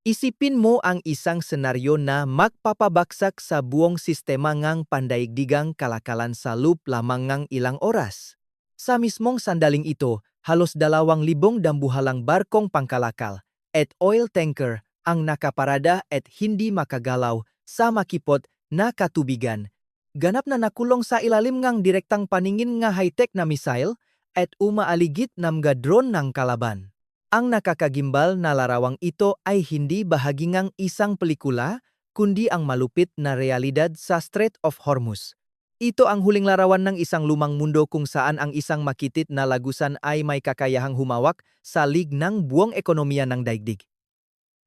Isipin mo ang isang senaryo na magpapabagsak sa buong sistema ngang pandaigdigang kalakalan sa loop lamang ngang ilang oras. Sa mismong sandaling ito, halos 2,000 dambuhalang barkong pangkalakal at oil tanker ang nakaparada at hindi makagalaw sa makipot na katubigan. Ganap na nakulong sa ilalim ngang direktang paningin nga high-tech na missile at umaaligid ng mga drone ng kalaban. Ang nakakagimbal na larawang ito ay hindi bahagi ng isang pelikula, kundi ang malupit na realidad sa Strait of Hormuz. Ito ang huling larawan ng isang lumang mundo kung saan ang isang makitit na lagusan ay may kakayahang humawak sa lig ng buong ekonomiya ng daigdig.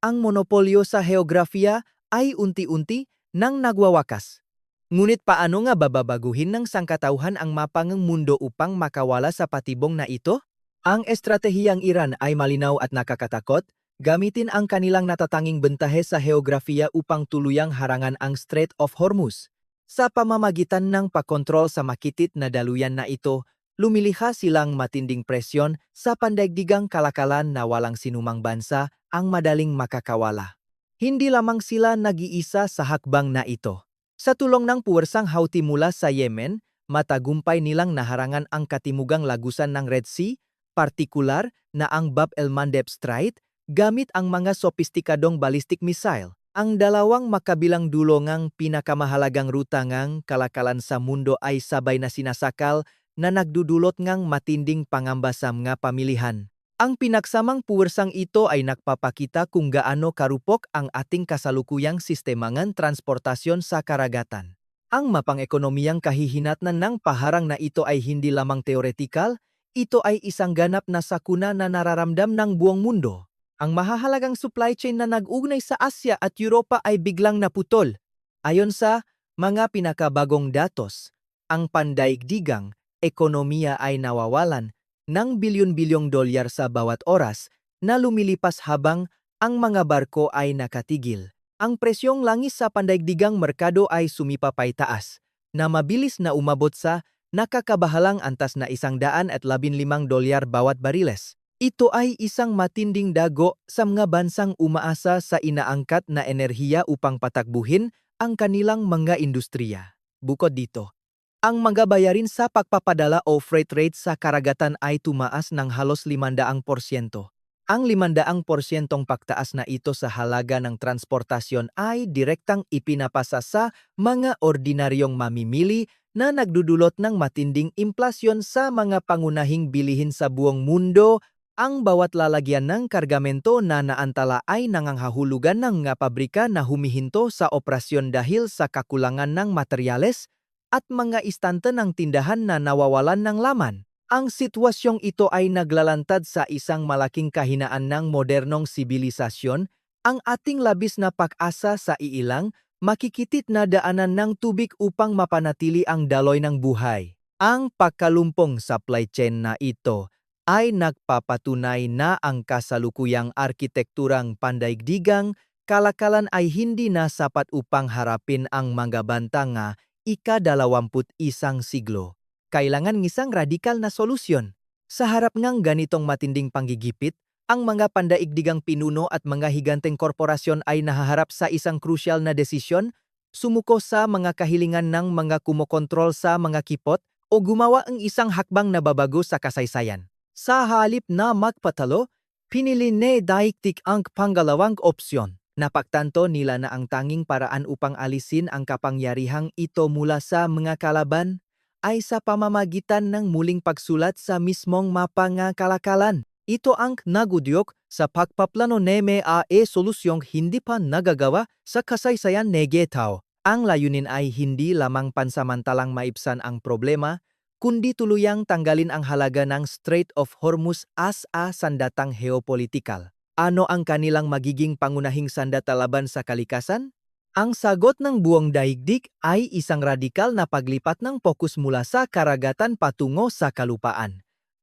Ang monopolyo sa heografiya ay unti-unti nang nagwawakas. Ngunit paano nga bababaguhin ng sangkatauhan ang mapa ng mundo upang makawala sa patibong na ito? Ang estratehiyang Iran ay malinaw at nakakatakot, gamitin ang kanilang natatanging bentahe sa heografiya upang tuluyang harangan ang Strait of Hormuz. Sa pamamagitan ng pakontrol sa makitit na daluyan na ito, lumiliha silang matinding presyon sa pandaigdigang kalakalan na walang sinumang bansa ang madaling makakawala. Hindi lamang sila nag-iisa sa hakbang na ito. Sa tulong ng puwersang Houthi mula sa Yemen, matagumpay nilang naharangan ang katimugang lagusan ng Red Sea, partikular na ang Bab el-Mandeb Strait, gamit ang mga sopistikadong ballistic missile. Ang dalawang makabilang dulo ngang pinakamahalagang ruta ngang kalakalan sa mundo ay sabay na sinasakal na nagdudulot ngang matinding pangambasam nga pamilihan. Ang pinagsamang puwersang ito ay nagpapakita kung gaano karupok ang ating kasalukuyang sistema ng transportasyon sa karagatan. Ang mapang-ekonomiyang kahihinatnan ng paharang na ito ay hindi lamang teoretikal, ito ay isang ganap na sakuna na nararamdam ng buong mundo. Ang mahahalagang supply chain na nag-ugnay sa Asya at Europa ay biglang naputol. Ayon sa mga pinakabagong datos, ang pandaigdigang ekonomiya ay nawawalan ng bilyon-bilyong dolyar sa bawat oras na lumilipas habang ang mga barko ay nakatigil. Ang presyong langis sa pandaigdigang merkado ay sumipapay taas, na mabilis na umabot sa nakakabahalang antas na $115 bawat bariles. Ito ay isang matinding dago sa mga bansang umaasa sa inaangkat na enerhiya upang patakbuhin ang kanilang mga industriya. Bukod dito, ang mga bayarin sa pagpapadala o freight rate sa karagatan ay tumaas ng halos 500%. Ang 500% pagtaas na ito sa halaga ng transportasyon ay direktang ipinapasa sa mga ordinaryong mamimili na nagdudulot ng matinding implasyon sa mga pangunahing bilihin sa buong mundo. Ang bawat lalagyan ng kargamento na naantala ay nangangahulugan ng mga pabrika na humihinto sa operasyon dahil sa kakulangan ng materyales at mga istante ng tindahan na nawawalan ng laman. Ang sitwasyong ito ay naglalantad sa isang malaking kahinaan ng modernong sibilisasyon, ang ating labis na pag-asa sa iilang, makikitit na daanan ng tubig upang mapanatili ang daloy ng buhay. Ang pagkalumpong supply chain na ito ay nagpapatunay na ang kasalukuyang arkitekturang pandaigdigang kalakalan ay hindi na sapat upang harapin ang mga banta nga ika-21 siglo. Kailangan isang radikal na solusyon. Sa harap ng ganitong matinding panggigipit, ang mga pandaigdigang pinuno at mga higanteng korporasyon ay nahaharap sa isang krusyal na desisyon, sumuko sa mga kahilingan ng mga kumokontrol sa mga kipot o gumawa ang isang hakbang na babago sa kasaysayan. Sa halip na magpatalo, pinili ni daigdig ang pangalawang opsyon. Napagtanto nila na ang tanging paraan upang alisin ang kapangyarihang ito mula sa mga kalaban ay sa pamamagitan ng muling pagsulat sa mismong mapa ng kalakalan. Ito ang nagudyok sa pagpaplano ng solusyong hindi pa nagagawa sa kasaysayan ng tao. Ang layunin ay hindi lamang pansamantalang maibsan ang problema, kundi tuluyang tanggalin ang halaga ng Strait of Hormuz as a sandatang geopolitikal. Ano ang kanilang magiging pangunahing sandata laban sa kalikasan? Ang sagot ng buong daigdig ay isang radikal na paglipat ng fokus mula sa karagatan patungo sa kalupaan.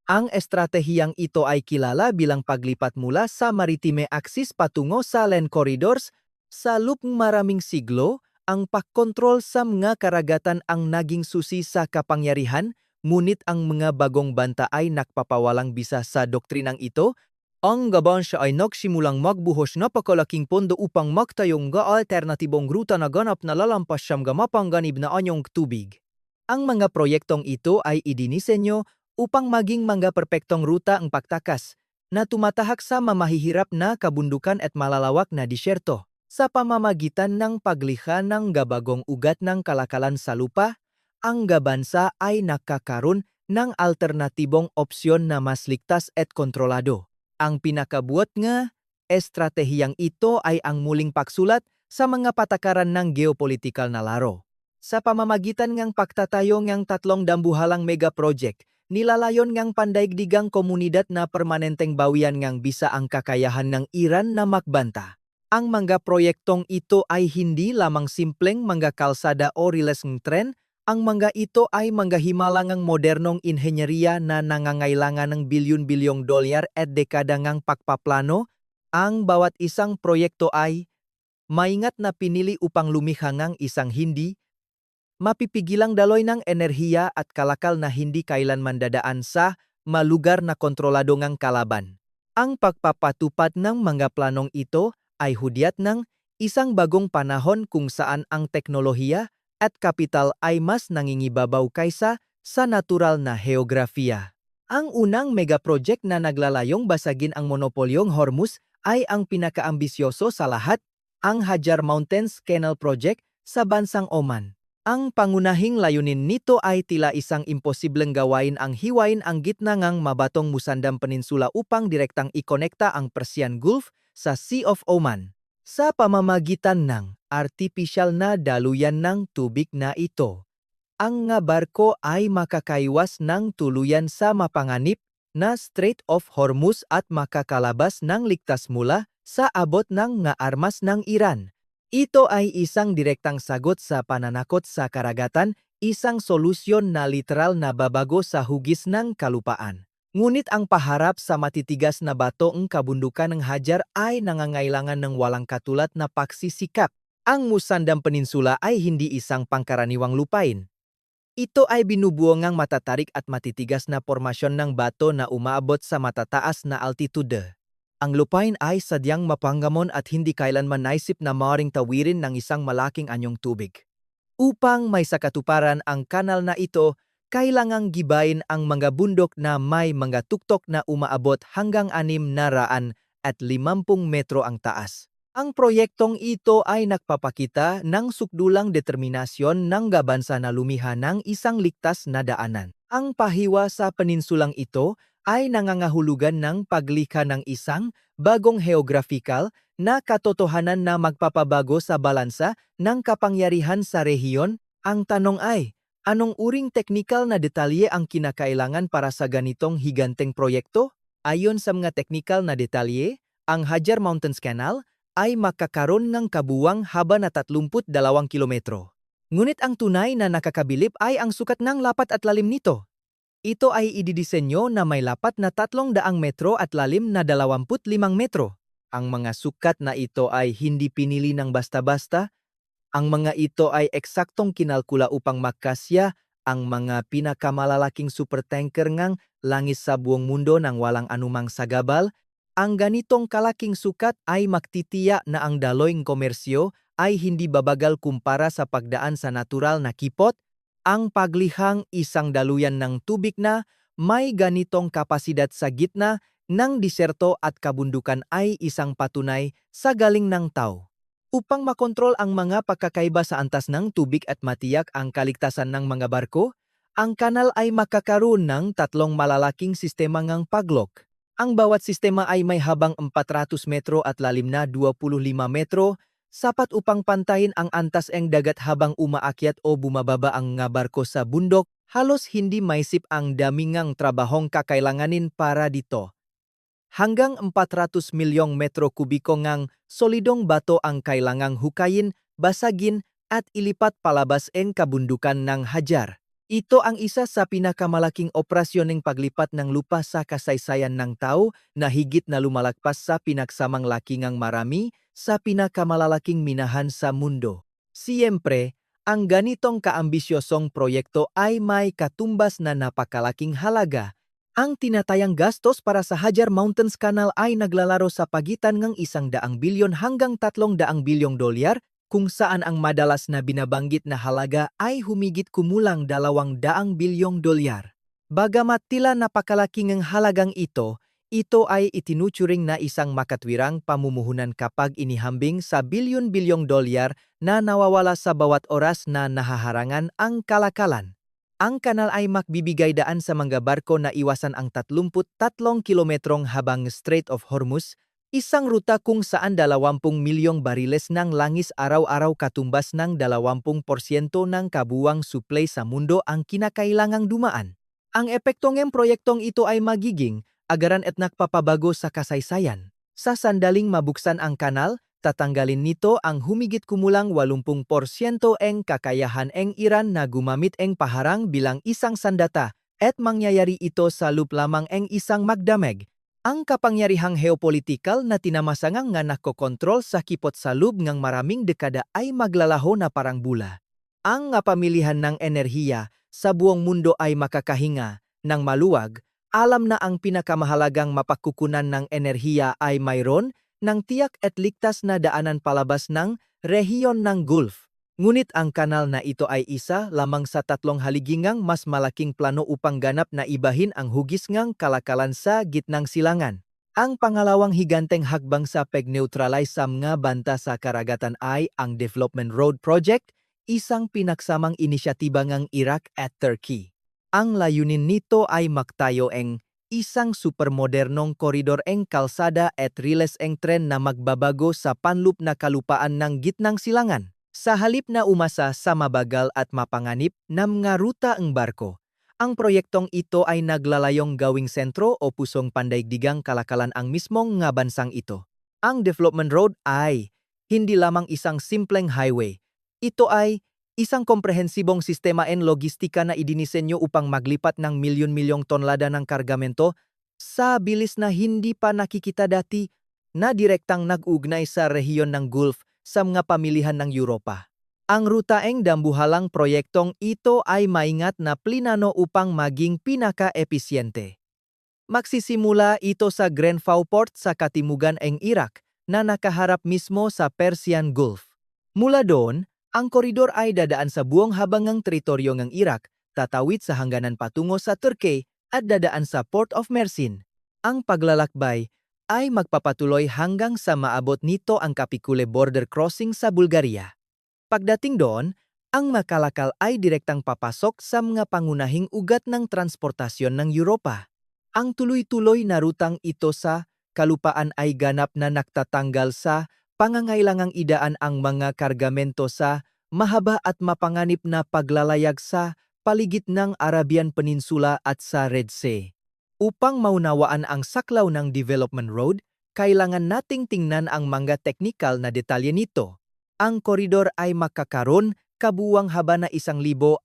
Ang estratehiyang ito ay kilala bilang paglipat mula sa maritime axis patungo sa land corridors. Sa loob ng maraming siglo, ang pagkontrol sa mga karagatan ang naging susi sa kapangyarihan, ngunit ang mga bagong banta ay nagpapawalang bisa sa doktrinang ito. Ang gabansya ay nagsimulang magbuhos napakalaking pondo upang magtayong ga alternatibong ruta na ganap na lalampas siyam ga mapangganib na anyong tubig. Ang mga proyektong ito ay idinisenyo upang maging mga perpektong ruta ang pagtakas na tumatahak sa mamahihirap na kabundukan at malalawak na disyerto. Sa pamamagitan ng paglikha ng gabagong ugat ng kalakalan sa lupa, ang gabansa ay nakakaroon ng alternatibong opsyon na mas ligtas at kontrolado. Ang pinakabuot nga estratehiyang ito ay ang muling pagsulat sa mga patakaran ng geopolitikal na laro. Sa pamamagitan ng pagtatayo ng tatlong dambuhalang mega project, nilalayon ng pandaigdigang komunidad na permanenteng bawian ng bisa ang kakayahan ng Iran na makbanta. Ang mga proyektong ito ay hindi lamang simpleng mga kalsada o riles ng tren, ang mga ito ay mga himalangang modernong inhenyeriya na nangangailangan ng bilyon-bilyong dolyar at dekada ngang pagpaplano. Ang bawat isang proyekto ay maingat na pinili upang lumikha ng isang hindi mapipigilang daloy ng enerhiya at kalakal na hindi kailanman dadaan sa malugar na kontrolado ngang kalaban. Ang pagpapatupad ng mga planong ito ay hudyat ng isang bagong panahon kung saan ang teknolohiya at kapital ay mas nangingibabaw kaysa sa natural na heografiya. Ang unang megaproject na naglalayong basagin ang monopolyong Hormuz ay ang pinakaambisyoso sa lahat, ang Hajar Mountains Canal Project sa bansang Oman. Ang pangunahing layunin nito ay tila isang imposibleng gawain ang hiwain ang gitna ngang mabatong Musandam Peninsula upang direktang ikonekta ang Persian Gulf sa Sea of Oman. Sa pamamagitan ng artipisyal na daluyan ng tubig na ito, ang nga barko ay makakaiwas ng tuluyan sa mapanganib na Strait of Hormuz at makakalabas ng ligtas mula sa abot ng nga armas ng Iran. Ito ay isang direktang sagot sa pananakot sa karagatan, isang solusyon na literal na babago sa hugis ng kalupaan. Ngunit ang paharap sa matitigas na bato ng kabundukan ng Hajar ay nangangailangan ng walang katulad na pagsisikap. Ang Musandam Peninsula ay hindi isang pangkaraniwang lupain. Ito ay binubuo ngang matatarik at matitigas na formasyon ng bato na umaabot sa matataas na altitude. Ang lupain ay sadyang mapanggamon at hindi kailanman naisip na maaaring tawirin ng isang malaking anyong tubig. Upang may sakatuparan ang kanal na ito, kailangang gibayin ang mga bundok na may mga tuktok na umaabot hanggang 650 metro ang taas. Ang proyektong ito ay nagpapakita ng sukdulang determinasyon ng gabansa na lumiha ng isang ligtas na daanan. Ang pahiwa sa peninsulang ito ay nangangahulugan ng paglikha ng isang bagong geografikal na katotohanan na magpapabago sa balansa ng kapangyarihan sa rehiyon. Ang tanong ay, anong uring teknikal na detalye ang kinakailangan para sa ganitong higanteng proyekto? Ayon sa mga teknikal na detalye, ang Hajar Mountains Canal ay makakaroon ng kabuwang haba na 32 kilometro. Ngunit ang tunay na nakakabilib ay ang sukat ng lapat at lalim nito. Ito ay ididisenyo na may lapat na 300 metro at lalim na 25 metro. Ang mga sukat na ito ay hindi pinili ng basta-basta. Ang mga ito ay eksaktong kinalkula upang makasya ang mga pinakamalalaking supertanker ngang langis sa buong mundo nang walang anumang sagabal. Ang ganitong kalaking sukat ay magtitiyak na ang daloyng komersyo ay hindi babagal kumpara sa pagdaan sa natural na kipot. Ang paglihang isang daluyan ng tubig na may ganitong kapasidad sa gitna ng diserto at kabundukan ay isang patunay sa galing ng tao. Upang makontrol ang mga pagkakaiba sa antas ng tubig at matiyak ang kaligtasan ng mga barko, ang kanal ay makakaroon ng tatlong malalaking sistema ngang paglok. Ang bawat sistema ay may habang 400 metro at lalim na 25 metro, sapat upang pantayin ang antas ng dagat habang umaakyat o bumababa ang nga barko sa bundok. Halos hindi maisip ang dami ngang trabahong kakailanganin para dito. Hanggang 400 milyong metro kubiko ngang solidong bato ang kailangang hukayin, basagin at ilipat palabas ng kabundukan ng Hajar. Ito ang isa sa pinakamalaking operasyon ng paglipat ng lupa sa kasaysayan ng tao na higit na lumalagpas sa pinaksamang laki ngang marami sa pinakamalalaking minahan sa mundo. Siyempre, ang ganitong kaambisyosong proyekto ay may katumbas na napakalaking halaga. Ang tinatayang gastos para sa Hajar Mountains Canal ay naglalaro sa pagitan ng 100 bilyon hanggang 300 bilyong dolyar, kung saan ang madalas na binabanggit na halaga ay humigit kumulang 200 bilyong dolyar. Bagamat tila napakalaki ng halagang ito ay itinuturing na isang makatwirang pamumuhunan kapag inihambing sa bilyon-bilyong dolyar na nawawala sa bawat oras na nahaharangan ang kalakalan. Ang kanal ay magbibigay daan sa mga barko na iwasan ang 33 kilometrong habang Strait of Hormuz, isang ruta kung saan 20 milyong bariles ng langis araw-araw katumbas ng 20% ng kabuuang supply sa mundo ang kinakailangang dumaan. Ang epekto ng proyektong ito ay magiging agaran at nagpapabago sa kasaysayan. Sa sandaling mabuksan ang kanal, tatanggalin nito ang humigit kumulang 80% ang kakayahan ng Iran na gumamit ang paharang bilang isang sandata at mangyayari ito sa loob lamang ang isang magdamag. Ang kapangyarihang geopolitikal na tinamasangang nga nakokontrol sa kipot sa loob ng maraming dekada ay maglalaho na parang bula. Ang pamilihan ng enerhiya sa buong mundo ay makakahinga ng maluwag. Alam na ang pinakamahalagang mapagkukunan ng enerhiya ay mayroon ng tiyak at ligtas na daanan palabas ng rehiyon ng Gulf. Ngunit ang kanal na ito ay isa lamang sa 3 haligingang mas malaking plano upang ganap na ibahin ang hugis ngang kalakalan sa gitnang silangan. Ang pangalawang higanteng hakbang sa pag-neutralize sa mga banta sa karagatan ay ang Development Road Project, isang pinaksamang inisyatiba ng Iraq at Turkey. Ang layunin nito ay magtayo ang isang supermodernong koridor ng kalsada at riles ng tren na magbabago sa panlup na kalupaan ng gitnang silangan. Sa halip na umasa sa mabagal at mapanganib na mga ruta ng barko, ang proyektong ito ay naglalayong gawing sentro o pusong pandaigdigang kalakalan ang mismong nga bansang ito. Ang Development Road ay hindi lamang isang simpleng highway. Ito ay isang komprehensibong sistema en logistika na idinisenyo upang maglipat ng milyon-milyong tonelada ng kargamento sa bilis na hindi pa nakikita dati na direktang nag-ugnay sa rehiyon ng Gulf sa mga pamilihan ng Europa. Ang rutaeng dambuhalang proyektong ito ay maingat na plinano upang maging pinaka-episyente. Magsisimula ito sa Grenfell Port sa katimugan ng Iraq na nakaharap mismo sa Persian Gulf. Mula doon, ang koridor ay dadaan sa buong habangang teritoryo ng Iraq, tatawid sa hangganan patungo sa Turkey at dadaan sa Port of Mersin. Ang paglalakbay ay magpapatuloy hanggang sa maabot nito ang Kapikule border crossing sa Bulgaria. Pagdating doon, ang makalakal ay direktang papasok sa mga pangunahing ugat ng transportasyon ng Europa. Ang tuloy-tuloy na rutang ito sa kalupaan ay ganap na nagtatanggal sa pangangailangang idaan ang mga kargamento sa mahaba at mapanganib na paglalayag sa paligid ng Arabian Peninsula at sa Red Sea. Upang maunawaan ang saklaw ng Development Road, kailangan nating tingnan ang mga teknikal na detalye nito. Ang koridor ay makakaroon kabuuang haba na 1,200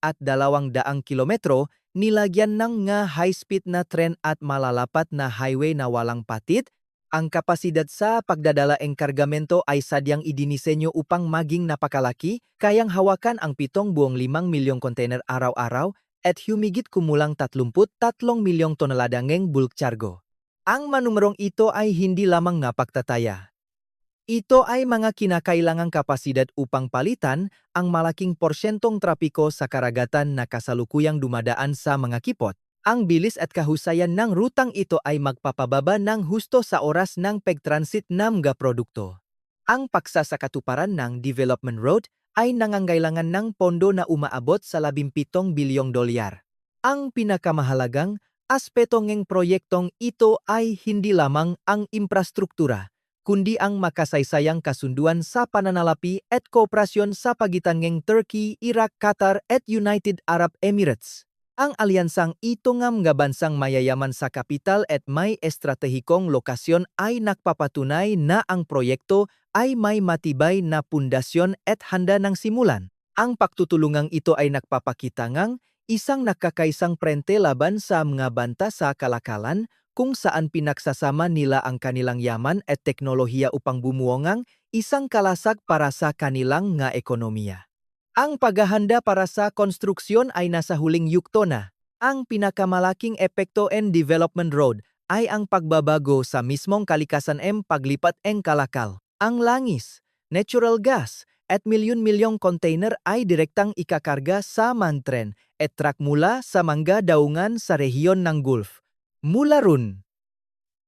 kilometro, nilagyan ng nga high-speed na tren at malalapat na highway na walang patid. Ang kapasidad sa pagdadala ng kargamento ay sadyang idinisenyo upang maging napakalaki, kayang hawakan ang 7.5 milyong container araw-araw at humigit kumulang 33 milyong tonelada ng bulk cargo. Ang manumerong ito ay hindi lamang napagtataya. Ito ay mga kinakailangang kapasidad upang palitan ang malaking porsyentong trapiko sa karagatan na kasalukuyang dumadaan sa mga kipot. Ang bilis at kahusayan ng rutang ito ay magpapababa ng husto sa oras ng pagtransit ng mga produkto. Ang paksa sa katuparan ng Development Road ay nangangailangan ng pondo na umaabot sa 17 bilyong dolyar. Ang pinakamahalagang aspeto ng proyektong ito ay hindi lamang ang infrastruktura, kundi ang makasaysayang kasunduan sa pananalapi at kooperasyon sa pagitan ng Turkey, Iraq, Qatar at United Arab Emirates. Ang alyansang ito ng mga bansang mayayaman sa kapital at may estratehikong lokasyon ay nagpapatunay na ang proyekto ay may matibay na pundasyon at handa ng simulan. Ang pagtutulungang ito ay nagpapakita ng isang nakakaisang prente laban sa mga banta sa kalakalan kung saan pinagsasama nila ang kanilang yaman at teknolohiya upang bumuo ng isang kalasag para sa kanilang nga ekonomiya. Ang paghahanda para sa konstruksyon ay nasa huling yugto na. Ang pinakamalaking epekto and development road ay ang pagbabago sa mismong kalikasan paglipat kalakal. Ang langis, natural gas, at milyon-milyong container ay direktang ikakarga sa mantren at truck mula sa mga daungan sa rehiyon ng Gulf. Mula ron,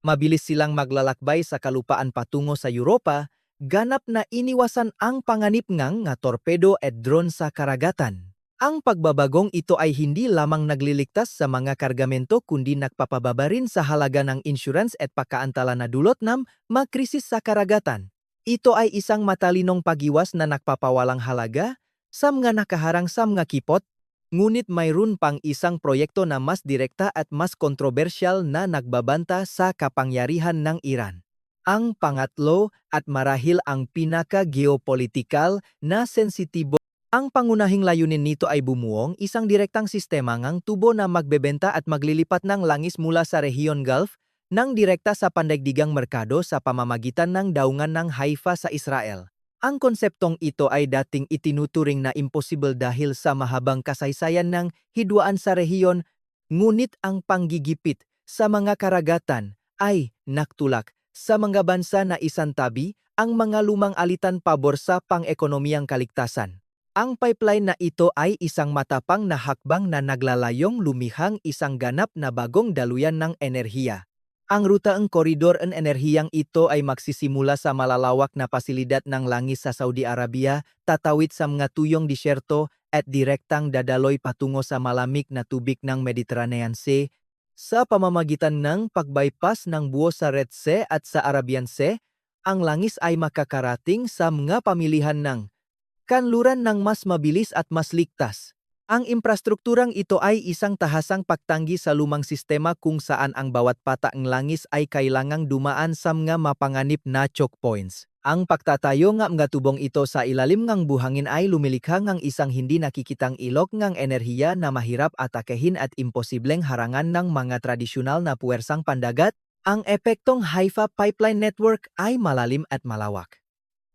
mabilis silang maglalakbay sa kalupaan patungo sa Europa, ganap na iniwasan ang panganib nga torpedo at drone sa karagatan. Ang pagbabagong ito ay hindi lamang nagliligtas sa mga kargamento kundi nagpapababa rin sa halaga ng insurance at pagkaantala na dulot ng makrisis sa karagatan. Ito ay isang matalinong pagiwas na nagpapawalang halaga sa mga nakaharang sa mga kipot, ngunit mayroon pang isang proyekto na mas direkta at mas kontrobersyal na nagbabanta sa kapangyarihan ng Iran. Ang pangatlo at marahil ang pinaka-geopolitikal na sensitibo. Ang pangunahing layunin nito ay bumuong isang direktang sistema ngang tubo na magbebenta at maglilipat ng langis mula sa rehiyon Gulf nang direkta sa pandaigdigang merkado sa pamamagitan ng daungan ng Haifa sa Israel. Ang konseptong ito ay dating itinuturing na imposible dahil sa mahabang kasaysayan ng hidwaan sa rehiyon, ngunit ang panggigipit sa mga karagatan ay naktulak sa mga bansa na isantabi ang mga lumang alitan pabor sa pang-ekonomiyang kaligtasan. Ang pipeline na ito ay isang matapang na hakbang na naglalayong lumihang isang ganap na bagong daluyan ng enerhiya. Ang ruta ng koridor ng enerhiyang ito ay magsisimula sa malalawak na pasilidad ng langis sa Saudi Arabia, tatawid sa mga tuyong disyerto at direktang dadaloy patungo sa malamig na tubig ng Mediterranean Sea. Sa pamamagitan ng pagbypass ng buo sa Red Sea at sa Arabian Sea, ang langis ay makakarating sa mga pamilihan ng kanluran ng mas mabilis at mas ligtas. Ang infrastrukturang ito ay isang tahasang pagtanggi sa lumang sistema kung saan ang bawat pata ng langis ay kailangang dumaan sa mga mapanganib na choke points. Ang pagtatayo ng mga tubong ito sa ilalim ng buhangin ay lumilikha ng isang hindi nakikitang ilog ng enerhiya na mahirap atakehin at imposibleng harangan ng mga tradisyonal na puwersang pandagat. Ang epektong Haifa Pipeline Network ay malalim at malawak.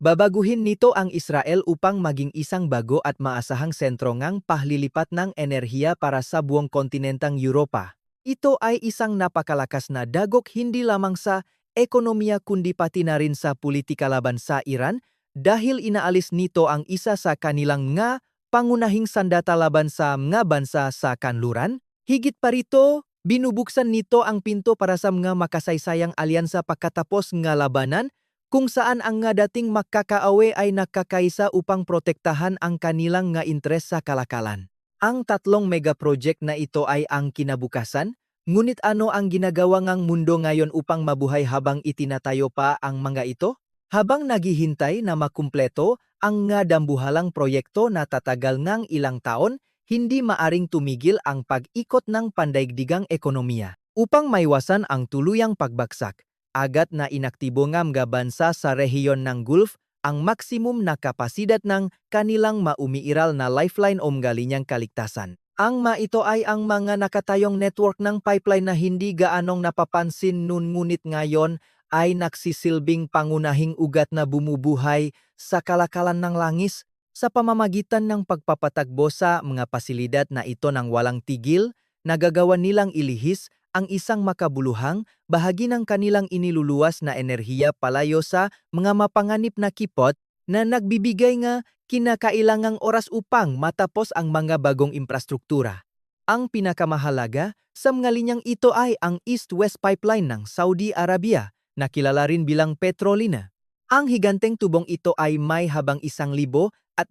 Babaguhin nito ang Israel upang maging isang bago at maasahang sentro ngang pahlilipat ng enerhiya para sa buong kontinentang Europa. Ito ay isang napakalakas na dagok hindi lamang sa ekonomiya kundi pati na rin sa politika laban sa Iran dahil inaalis nito ang isa sa kanilang nga pangunahing sandata laban sa mga bansa sa kanluran. Higit pa rito, binubuksan nito ang pinto para sa mga makasaysayang alyansa pagkatapos nga labanan kung saan ang nga dating magkakaawe ay nakakaisa upang protektahan ang kanilang nga interes sa kalakalan. Ang tatlong megaproject na ito ay ang kinabukasan, ngunit ano ang ginagawa ngang mundo ngayon upang mabuhay habang itinatayo pa ang mga ito? Habang naghihintay na makumpleto ang nga dambuhalang proyekto na tatagal ngang ilang taon, hindi maaring tumigil ang pag-ikot ng pandaigdigang ekonomiya. Upang maiwasan ang tuluyang pagbagsak, agad na inaktibo ng mga bansa sa rehiyon ng Gulf ang maksimum na kapasidad ng kanilang maumiiral na lifeline o mga linyang kaligtasan. Ang ito ay ang mga nakatayong network ng pipeline na hindi gaanong napapansin nun ngunit ngayon ay nagsisilbing pangunahing ugat na bumubuhay sa kalakalan ng langis sa pamamagitan ng pagpapatagbo sa mga pasilidad na ito ng walang tigil, nagagawa nilang ilihis ang isang makabuluhang bahagi ng kanilang iniluluwas na enerhiya palayo sa mga mapanganib na kipot na nagbibigay nga kinakailangang oras upang matapos ang mga bagong infrastruktura. Ang pinakamahalaga sa mga linyang ito ay ang East-West Pipeline ng Saudi Arabia na kilala rin bilang Petrolina. Ang higanteng tubong ito ay may habang 1,200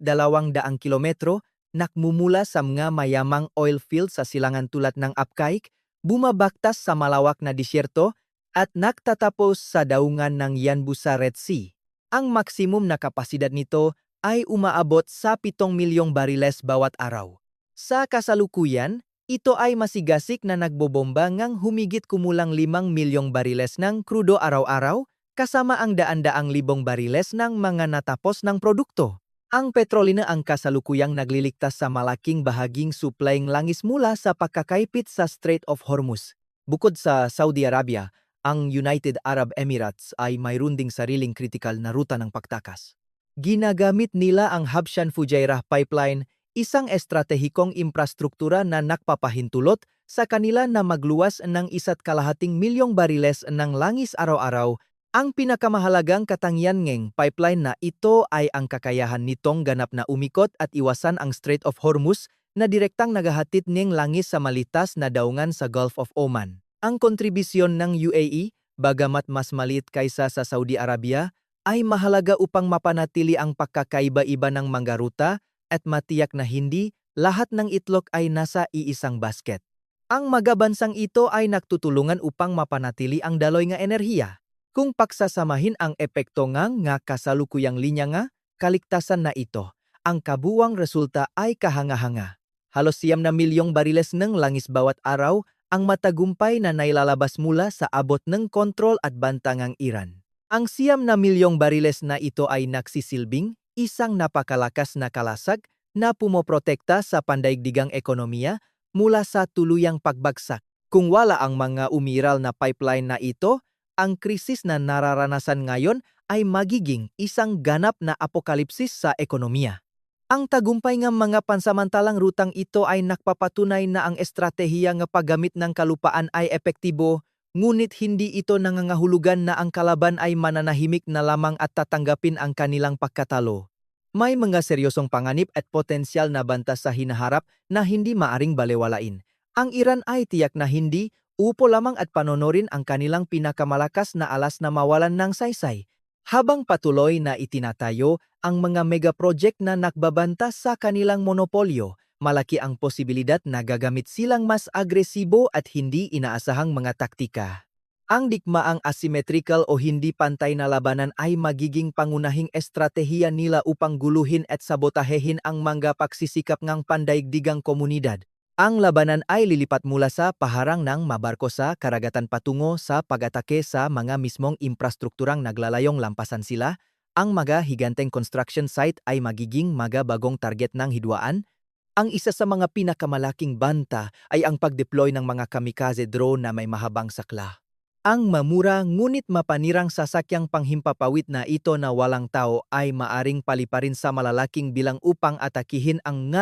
kilometro, nakmumula sa mga mayamang oil field sa silangan tulad ng Abqaiq, bumabaktas sa malawak na disyerto at nagtatapos sa daungan ng Yanbu sa Red Sea. Ang maksimum na kapasidad nito ay umaabot sa 7 milyong bariles bawat araw. Sa kasalukuyan, ito ay masigasik na nagbobomba ngang humigit kumulang 5 milyong bariles ng krudo araw-araw, kasama ang daan-daang libong bariles ng mga natapos ng produkto. Ang Petrolina ang kasalukuyang nagliligtas sa malaking bahaging supplying langis mula sa pagkakaipit sa Strait of Hormuz. Bukod sa Saudi Arabia, ang United Arab Emirates ay mayroon ding sariling kritikal na ruta ng pagtakas. Ginagamit nila ang Habshan-Fujairah Pipeline, isang estratehikong infrastruktura na nakpapahintulot sa kanila na magluwas ng 1,2 milyong bariles ng langis araw-araw. Ang pinakamahalagang katangian ng pipeline na ito ay ang kakayahan nitong ganap na umikot at iwasan ang Strait of Hormuz na direktang nagahatid ng langis sa malitas na daungan sa Gulf of Oman. Ang kontribusyon ng UAE, bagamat mas maliit kaysa sa Saudi Arabia, ay mahalaga upang mapanatili ang pagkakaiba-iba ng mga ruta at matiyak na hindi lahat ng itlog ay nasa iisang basket. Ang mga bansang ito ay nagtutulungan upang mapanatili ang daloy nga enerhiya. Kung pagsasamahin ang epekto nga kasalukuyang linya nga, kaligtasan na ito, ang kabuwang resulta ay kahanga-hanga. Halos 6 milyong bariles ng langis bawat araw ang matagumpay na nailalabas mula sa abot ng kontrol at bantangang Iran. Ang 6 milyong bariles na ito ay nagsisilbing isang napakalakas na kalasag na pumoprotekta sa pandaigdigang ekonomiya mula sa tuluyang pagbagsak. Kung wala ang mga umiral na pipeline na ito, ang krisis na nararanasan ngayon ay magiging isang ganap na apokalipsis sa ekonomiya. Ang tagumpay ng mga pansamantalang rutang ito ay nakpapatunay na ang estratehiya ng paggamit ng kalupaan ay epektibo, ngunit hindi ito nangangahulugan na ang kalaban ay mananahimik na lamang at tatanggapin ang kanilang pagkatalo. May mga seryosong panganib at potensyal na banta sa hinaharap na hindi maaring balewalain. Ang Iran ay tiyak na hindi upo lamang at panonorin ang kanilang pinakamalakas na alas na mawalan ng saysay. Habang patuloy na itinatayo ang mga megaproject na nakbabanta sa kanilang monopolyo, malaki ang posibilidad na gagamit silang mas agresibo at hindi inaasahang mga taktika. Ang digmaang asymmetrical o hindi pantay na labanan ay magiging pangunahing estratehiya nila upang guluhin at sabotahehin ang mga pagsisikap ng pandaigdigang komunidad. Ang labanan ay lilipat mula sa paharang ng mabarko sa karagatan patungo sa pag-atake sa mga mismong infrastrukturang naglalayong lampasan sila. Ang mga higanteng construction site ay magiging mga bagong target ng hidwaan. Ang isa sa mga pinakamalaking banta ay ang pag-deploy ng mga kamikaze drone na may mahabang sakla. Ang mamura ngunit mapanirang sasakyang panghimpapawid na ito na walang tao ay maaring paliparin sa malalaking bilang upang atakihin ang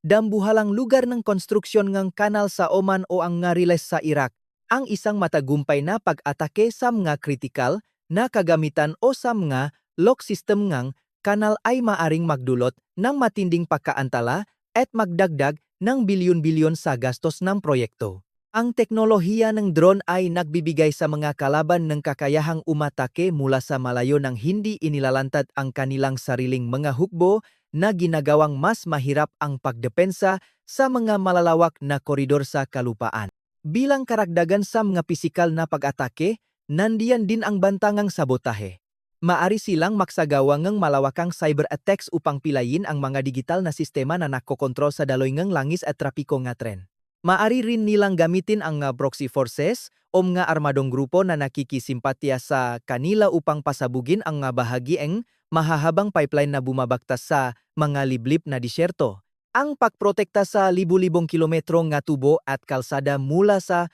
dambuhalang lugar ng konstruksyon ng kanal sa Oman o ang riles sa Iraq. Ang isang matagumpay na pag-atake sa mga kritikal na kagamitan o sa mga lock system ng kanal ay maaring magdulot ng matinding pagkaantala at magdagdag ng bilyon-bilyon sa gastos ng proyekto. Ang teknolohiya ng drone ay nagbibigay sa mga kalaban ng kakayahang umatake mula sa malayo nang hindi inilalantad ang kanilang sariling mga hukbo na ginagawang mas mahirap ang pagdepensa sa mga malalawak na koridor sa kalupaan. Bilang karagdagan sa mga pisikal na pag-atake, nandiyan din ang bantangang sabotahe. Maari silang magsagawa ng malawakang cyber attacks upang pilayin ang mga digital na sistema na nakokontrol sa daloy ng langis at trapiko nga tren. Maari rin nilang gamitin ang proxy forces o mga armadong grupo na nakikisimpatya sa kanila upang pasabugin ang bahagi ng mahahabang pipeline na bumabagtas sa mga liblib na disyerto. Ang pagprotekta sa libu-libong kilometro nga tubo at kalsada mula sa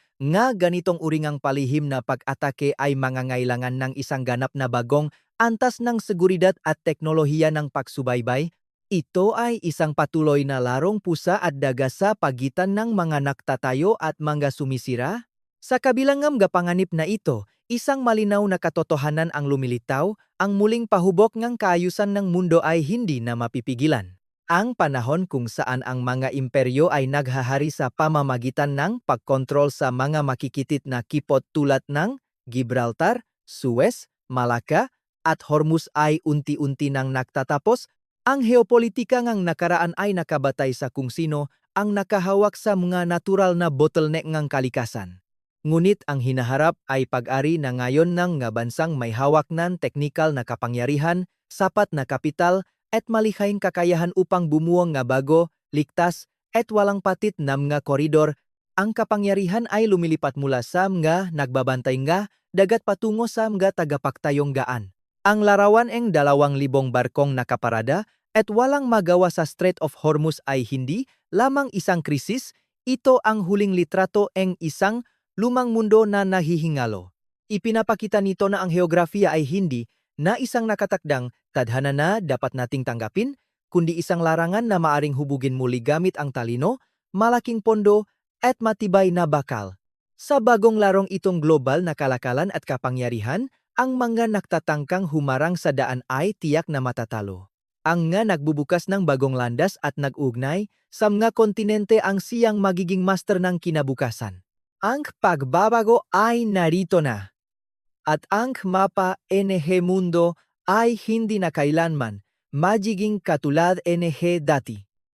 ganitong uringang palihim na pag-atake ay mangangailangan ng isang ganap na bagong antas ng seguridad at teknolohiya ng pagsubaybay. Ito ay isang patuloy na larong pusa at daga sa pagitan ng mga naktatayo at mga sumisira. Sa kabilang mga panganib na ito, isang malinaw na katotohanan ang lumilitaw, ang muling pahubok ng kaayusan ng mundo ay hindi na mapipigilan. Ang panahon kung saan ang mga imperyo ay naghahari sa pamamagitan ng pagkontrol sa mga makikitit na kipot tulad ng Gibraltar, Suez, Malacca at Hormuz ay unti-unti nang nagtatapos. Ang heopolitika ngang nakaraan ay nakabatay sa kung sino ang nakahawak sa mga natural na bottleneck ngang kalikasan. Ngunit ang hinaharap ay pag-ari na ngayon ng bansang may hawak ng teknikal na kapangyarihan, sapat na kapital at malikhaing kakayahan upang bumuo nga bago, ligtas at walang patit na mga koridor. Ang kapangyarihan ay lumilipat mula sa mga nagbabantay nga dagat patungo sa mga tagapaktayong gaan. Ang larawan ng 2,000 barkong nakaparada at walang magawa sa Strait of Hormuz ay hindi lamang isang krisis, ito ang huling litrato ng isang lumang mundo na nahihingalo. Ipinapakita nito na ang heografiya ay hindi na isang nakatakdang tadhana na dapat nating tanggapin, kundi isang larangan na maaring hubugin muli gamit ang talino, malaking pondo at matibay na bakal. Sa bagong larong itong global na kalakalan at kapangyarihan, ang mga nagtatangkang humarang sa daan ay tiyak na matatalo. Ang nga nagbubukas ng bagong landas at nag-ugnay sa mga kontinente ang siyang magiging master ng kinabukasan. Ang pagbabago ay narito na. At ang mapa NG Mundo ay hindi na kailanman magiging katulad NG dati.